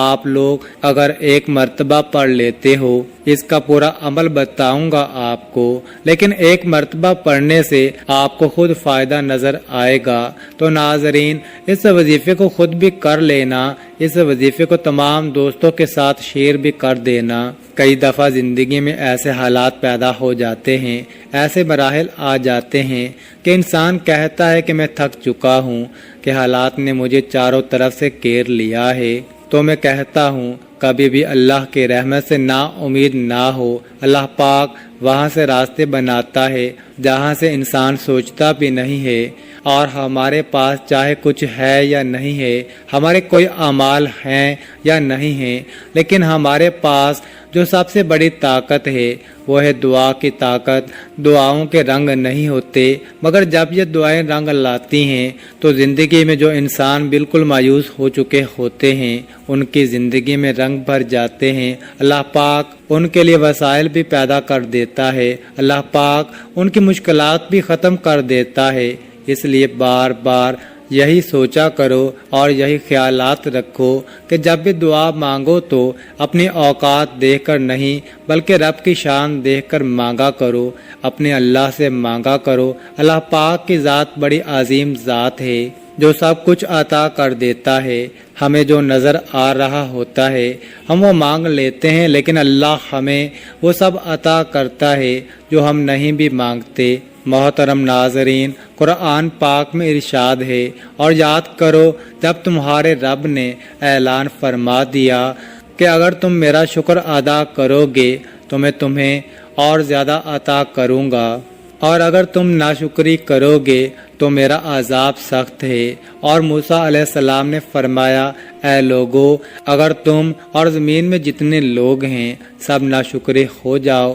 آپ لوگ اگر ایک مرتبہ پڑھ لیتے ہو، اس کا پورا عمل بتاؤں گا آپ کو، لیکن ایک مرتبہ پڑھنے سے آپ کو خود فائدہ نظر آئے گا۔ تو ناظرین، اس وظیفے کو خود بھی کر لینا، اس وظیفے کو تمام دوستوں کے ساتھ شیئر بھی کر دینا۔ کئی دفعہ زندگی میں ایسے حالات پیدا ہو جاتے ہیں، ایسے مراحل آ جاتے ہیں کہ انسان کہتا ہے کہ میں تھک چکا ہوں، کہ حالات نے مجھے چاروں طرف سے گھیر لیا ہے۔ تو میں کہتا ہوں کبھی بھی اللہ کے رحمت سے نا امید نہ ہو۔ اللہ پاک وہاں سے راستے بناتا ہے جہاں سے انسان سوچتا بھی نہیں ہے، اور ہمارے پاس چاہے کچھ ہے یا نہیں ہے، ہمارے کوئی اعمال ہیں یا نہیں ہیں، لیکن ہمارے پاس جو سب سے بڑی طاقت ہے وہ ہے دعا کی طاقت۔ دعاؤں کے رنگ نہیں ہوتے، مگر جب یہ دعائیں رنگ لاتی ہیں تو زندگی میں جو انسان بالکل مایوس ہو چکے ہوتے ہیں ان کی زندگی میں رنگ بھر جاتے ہیں۔ اللہ پاک ان کے لیے وسائل بھی پیدا کر دیتا ہے، اللہ پاک ان کی مشکلات بھی ختم کر دیتا ہے۔ اس لیے بار بار یہی سوچا کرو اور یہی خیالات رکھو کہ جب بھی دعا مانگو تو اپنی اوقات دیکھ کر نہیں بلکہ رب کی شان دیکھ کر مانگا کرو، اپنے اللہ سے مانگا کرو۔ اللہ پاک کی ذات بڑی عظیم ذات ہے جو سب کچھ عطا کر دیتا ہے۔ ہمیں جو نظر آ رہا ہوتا ہے ہم وہ مانگ لیتے ہیں، لیکن اللہ ہمیں وہ سب عطا کرتا ہے جو ہم نہیں بھی مانگتے۔ محترم ناظرین، قرآن پاک میں ارشاد ہے، اور یاد کرو جب تمہارے رب نے اعلان فرما دیا کہ اگر تم میرا شکر ادا کرو گے تو میں تمہیں اور زیادہ عطا کروں گا، اور اگر تم ناشکری کرو گے تو میرا عذاب سخت ہے۔ اور موسیٰ علیہ السلام نے فرمایا، اے لوگو، اگر تم اور زمین میں جتنے لوگ ہیں سب ناشکرے ہو جاؤ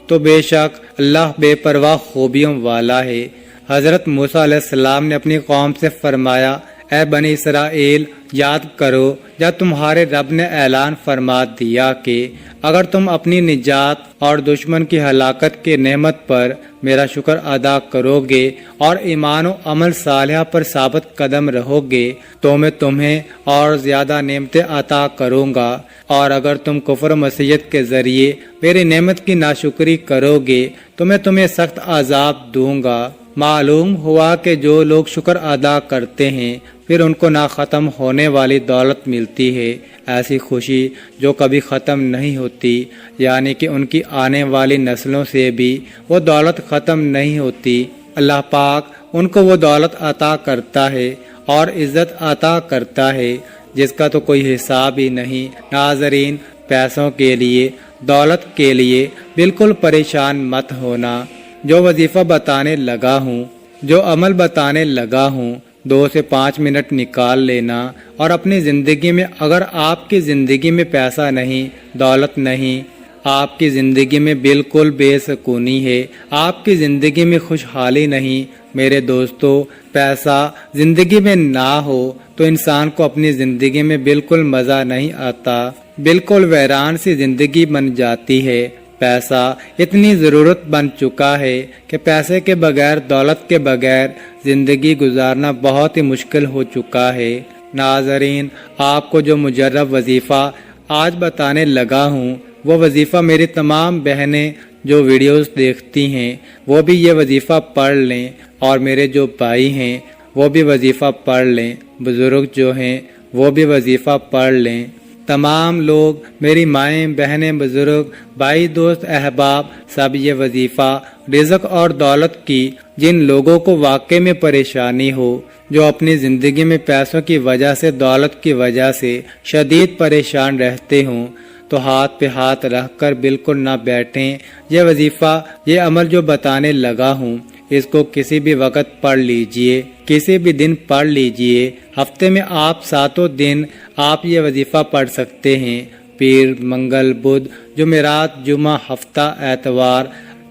تو بے شک اللہ بے پرواہ خوبیوں والا ہے۔ حضرت موسیٰ علیہ السلام نے اپنی قوم سے فرمایا، اے بنی اسرائیل، یاد کرو جب تمہارے رب نے اعلان فرما دیا کہ اگر تم اپنی نجات اور دشمن کی ہلاکت کی نعمت پر میرا شکر ادا کرو گے اور ایمان و عمل صالحہ پر ثابت قدم رہو گے تو میں تمہیں اور زیادہ نعمتیں عطا کروں گا، اور اگر تم کفر و معصیت کے ذریعے میری نعمت کی ناشکری کرو گے تو میں تمہیں سخت عذاب دوں گا۔ معلوم ہوا کہ جو لوگ شکر ادا کرتے ہیں پھر ان کو نہ ختم ہونے والی دولت ملتی ہے، ایسی خوشی جو کبھی ختم نہیں ہوتی، یعنی کہ ان کی آنے والی نسلوں سے بھی وہ دولت ختم نہیں ہوتی۔ اللہ پاک ان کو وہ دولت عطا کرتا ہے اور عزت عطا کرتا ہے جس کا تو کوئی حساب ہی نہیں۔ ناظرین، پیسوں کے لیے، دولت کے لیے بالکل پریشان مت ہونا۔ جو وظیفہ بتانے لگا ہوں، جو عمل بتانے لگا ہوں، 2 سے 5 منٹ نکال لینا، اور اپنی زندگی میں اگر آپ کی زندگی میں پیسہ نہیں، دولت نہیں، آپ کی زندگی میں بالکل بے سکونی ہے، آپ کی زندگی میں خوشحالی نہیں، میرے دوستو، پیسہ زندگی میں نہ ہو تو انسان کو اپنی زندگی میں بالکل مزہ نہیں آتا، بالکل ویران سی زندگی بن جاتی ہے۔ پیسہ اتنی ضرورت بن چکا ہے کہ پیسے کے بغیر، دولت کے بغیر زندگی گزارنا بہت ہی مشکل ہو چکا ہے۔ ناظرین، آپ کو جو مجرب وظیفہ آج بتانے لگا ہوں وہ وظیفہ میری تمام بہنیں جو ویڈیوز دیکھتی ہیں وہ بھی یہ وظیفہ پڑھ لیں، اور میرے جو بھائی ہیں وہ بھی وظیفہ پڑھ لیں، بزرگ جو ہیں وہ بھی وظیفہ پڑھ لیں۔ تمام لوگ، میری مائیں، بہنیں، بزرگ، بھائی، دوست، احباب، سب یہ وظیفہ رزق اور دولت کی جن لوگوں کو واقعے میں پریشانی ہو، جو اپنی زندگی میں پیسوں کی وجہ سے، دولت کی وجہ سے شدید پریشان رہتے ہوں، تو ہاتھ پہ ہاتھ رکھ کر بالکل نہ بیٹھیں۔ یہ وظیفہ، یہ عمل جو بتانے لگا ہوں اس کو کسی بھی وقت پڑھ لیجئے، کسی بھی دن پڑھ لیجئے۔ ہفتے میں آپ 7 دن آپ یہ وظیفہ پڑھ سکتے ہیں، پیر، منگل، بدھ، جمعرات، جمعہ، ہفتہ، اتوار،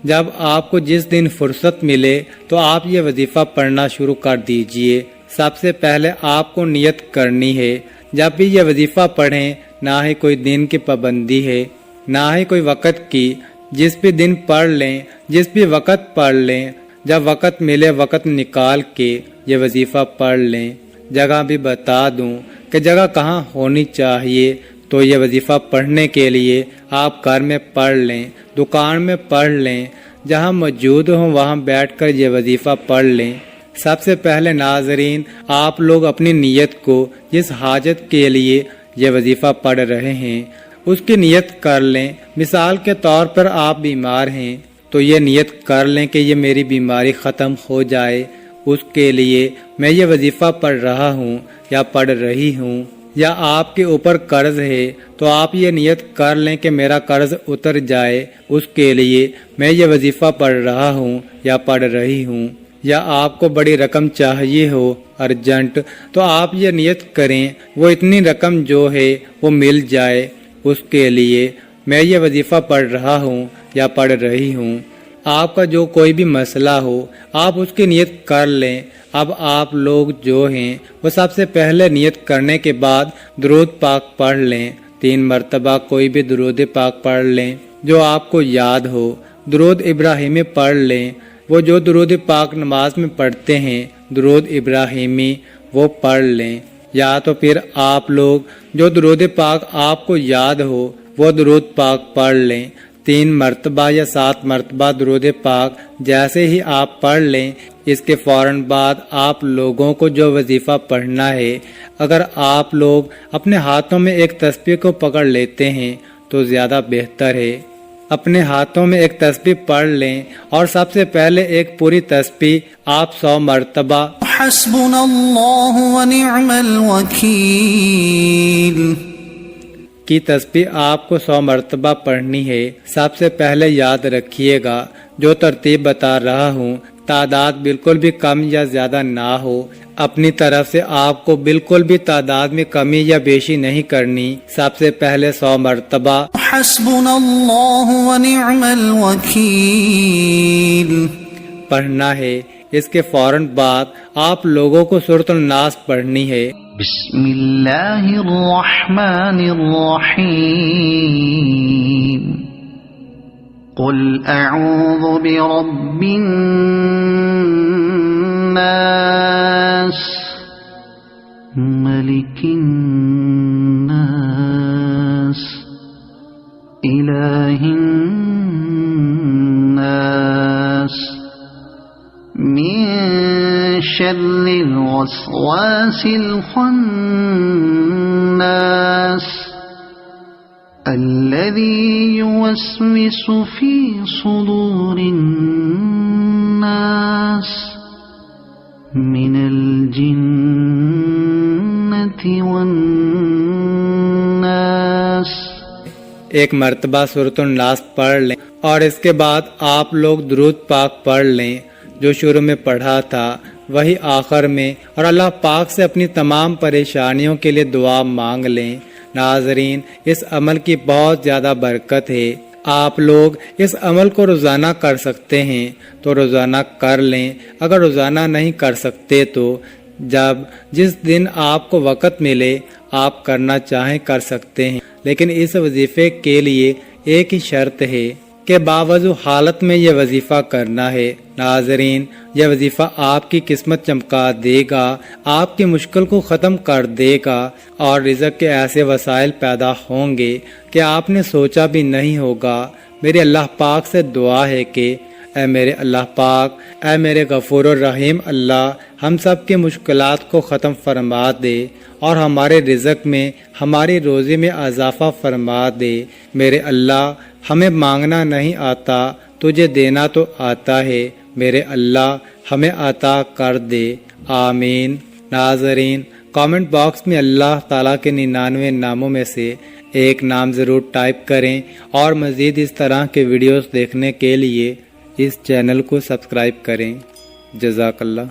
جب آپ کو جس دن فرصت ملے تو آپ یہ وظیفہ پڑھنا شروع کر دیجئے۔ سب سے پہلے آپ کو نیت کرنی ہے، جب بھی یہ وظیفہ پڑھیں نہ ہی کوئی دن کی پابندی ہے، نہ ہی کوئی وقت کی، جس بھی دن پڑھ لیں، جس بھی وقت پڑھ لیں، جب وقت ملے وقت نکال کے یہ وظیفہ پڑھ لیں۔ جگہ بھی بتا دوں، کہ جگہ کہاں ہونی چاہیے تو یہ وظیفہ پڑھنے کے لیے آپ گھر میں پڑھ لیں، دکان میں پڑھ لیں، جہاں موجود ہوں وہاں بیٹھ کر یہ وظیفہ پڑھ لیں۔ سب سے پہلے ناظرین، آپ لوگ اپنی نیت کو جس حاجت کے لیے یہ وظیفہ پڑھ رہے ہیں اس کی نیت کر لیں۔ مثال کے طور پر آپ بیمار ہیں تو یہ نیت کر لیں کہ یہ میری بیماری ختم ہو جائے، اس کے لیے میں یہ وظیفہ پڑھ رہا ہوں یا پڑھ رہی ہوں۔ یا آپ کے اوپر قرض ہے تو آپ یہ نیت کر لیں کہ میرا قرض اتر جائے، اس کے لیے میں یہ وظیفہ پڑھ رہا ہوں یا پڑھ رہی ہوں۔ یا آپ کو بڑی رقم چاہیے ہو ارجنٹ تو آپ یہ نیت کریں وہ اتنی رقم جو ہے وہ مل جائے، اس کے لیے میں یہ وظیفہ پڑھ رہا ہوں یا پڑھ رہی ہوں۔ آپ کا جو کوئی بھی مسئلہ ہو آپ اس کی نیت کر لیں۔ اب آپ لوگ جو ہیں وہ سب سے پہلے نیت کرنے کے بعد درود پاک پڑھ لیں، 3 مرتبہ کوئی بھی درود پاک پڑھ لیں جو آپ کو یاد ہو۔ درود ابراہیمی پڑھ لیں، وہ جو درود پاک نماز میں پڑھتے ہیں درود ابراہیمی وہ پڑھ لیں۔ یا تو پھر آپ لوگ جو درود پاک آپ کو یاد ہو وہ درود پاک پڑھ لیں، 3 مرتبہ یا 7 مرتبہ درود پاک جیسے ہی آپ پڑھ لیں، اس کے فوراً بعد آپ لوگوں کو جو وظیفہ پڑھنا ہے، اگر آپ لوگ اپنے ہاتھوں میں ایک تسبیح کو پکڑ لیتے ہیں تو زیادہ بہتر ہے۔ اپنے ہاتھوں میں ایک تسبیح پڑھ لیں اور سب سے پہلے ایک پوری تسبیح آپ 100 مرتبہ حسبنا اللہ ونعم الوکیل کی تسبیح آپ کو 100 مرتبہ پڑھنی ہے۔ سب سے پہلے یاد رکھیے گا جو ترتیب بتا رہا ہوں تعداد بالکل بھی کم یا زیادہ نہ ہو، اپنی طرف سے آپ کو بالکل بھی تعداد میں کمی یا بیشی نہیں کرنی۔ سب سے پہلے 100 مرتبہ حسبنا اللہ ونعم الوکیل پڑھنا ہے۔ اس کے فوراً بعد آپ لوگوں کو سورۃ الناس پڑھنی ہے۔ بسم اللہ الرحمن الرحیم قل اعوذ برب الناس ملک الناس الہ الناس من شر الوسواس الخناس الذي يوسوس في صدور الناس من الجنة والناس۔ ایک مرتبہ سورۃ الناس پڑھ لیں اور اس کے بعد آپ لوگ درود پاک پڑھ لیں جو شروع میں پڑھا تھا وہی آخر میں، اور اللہ پاک سے اپنی تمام پریشانیوں کے لیے دعا مانگ لیں۔ ناظرین، اس عمل کی بہت زیادہ برکت ہے۔ آپ لوگ اس عمل کو روزانہ کر سکتے ہیں تو روزانہ کر لیں، اگر روزانہ نہیں کر سکتے تو جس دن آپ کو وقت ملے آپ کرنا چاہیں کر سکتے ہیں، لیکن اس وظیفے کے لیے ایک ہی شرط ہے کہ باوضو حالت میں یہ وظیفہ کرنا ہے۔ ناظرین، یہ وظیفہ آپ کی قسمت چمکا دے گا، آپ کی مشکل کو ختم کر دے گا، اور رزق کے ایسے وسائل پیدا ہوں گے کہ آپ نے سوچا بھی نہیں ہوگا۔ میری اللہ پاک سے دعا ہے کہ اے میرے اللہ پاک، اے میرے غفور الرحیم اللہ، ہم سب کے مشکلات کو ختم فرما دے اور ہمارے رزق میں، ہماری روزی میں اضافہ فرما دے۔ میرے اللہ، ہمیں مانگنا نہیں آتا، تجھے دینا تو آتا ہے، میرے اللہ ہمیں عطا کر دے، آمین۔ ناظرین، کامنٹ باکس میں اللہ تعالیٰ کے 99 ناموں میں سے ایک نام ضرور ٹائپ کریں، اور مزید اس طرح کے ویڈیوز دیکھنے کے لیے اس چینل کو سبسکرائب کریں۔ جزاک اللہ۔